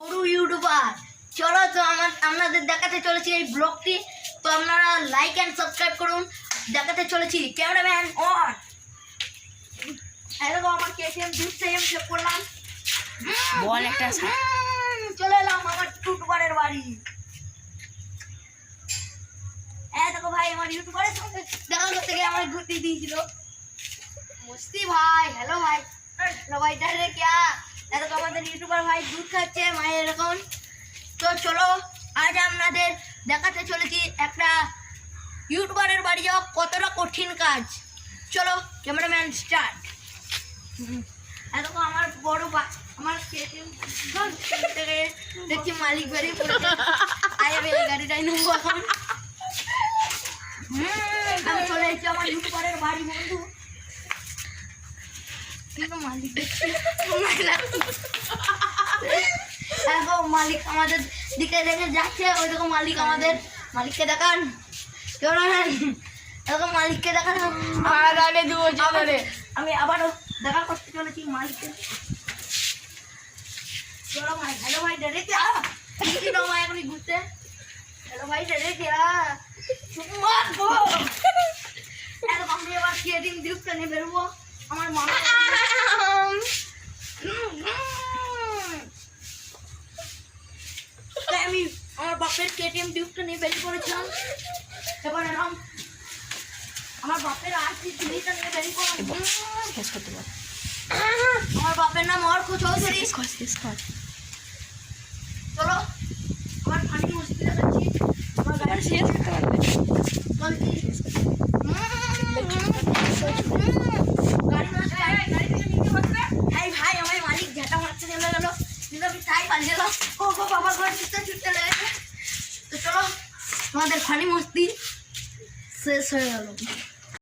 YouTuber. চলো তো আপনাদের দেখাতে চলেছি এই ব্লগটি। তো আপনারা লাইক অ্যান্ড সাবস্ক্রাইব করুন। দেখাতে চলেছি ক্যামেরাম্যান অন। এরকম আমার কেটিএম দুধ সেভ করলাম। বল একটা চলে এলাম আমার ইউটিউবারের বাড়ি। দেখো ভাই আমার ইউটিউবারের সঙ্গে দেখা করতে গিয়ে আমার ঘুরতে দিয়েছিল মস্তি ভাই। হ্যালো ভাই, হ্যালো ভাই রে क्या। দেখো আমাদের ইউটিউবার ভাই দুধ খাচ্ছে মায়ের এরকম। তো চলো আজ আপনাদের দেখাতে চলেছি একটা ইউটিউবারের বাড়ি যাওয়া কতটা কঠিন কাজ। চলো ক্যামেরাম্যান স্টার্ট। দেখো আমার বড় আমার দেখছি মালিক বেরিয়ে পড়েছে। আমি এই গাড়িটাই নেবো এখন। আমি চলে এসেছি আমার ইউটিউবারের বাড়ি বন্ধু। কিন্তু মালিক দেখো মালিক আমাদের দিকে দেখে যাচ্ছে। ওই দেখো মালিক আমাদের মালিককে দেখান। দেখো মালিককে দেখান। আমি আবারও দেখা করতে চলেছি মালিককে। চলো ভাই, হ্যালো ভাই ডেরে क्या ভাই এখনই ঘুরতে। হ্যালো ভাই ডেরে क्या আমি এবার কেটিএম ডিউকটা নিয়ে বেরোবো আমার মামা। আমি আমার বাপের কেটিএম ডিউকটা নিয়ে বেরিয়ে পড়েছিলাম। এবার এরকম আমার বাপের আর্থি জিনিসটা নিয়ে বেরিয়ে পড়লাম। আমার বাপের নাম অর্ক চৌধুরী। চলো আমার ফানি মস্তি দেখাচ্ছি। ভাই আমার মালিক ঝাঁটা মারতে চলে গেল, কিন্তু আমি তাই পালিয়ে গেলাম। ও বাবা ঘর ছুটতে ছুটতে লেগেছে। তো চলো আমাদের ফানি মস্তি শেষ হয়ে গেল।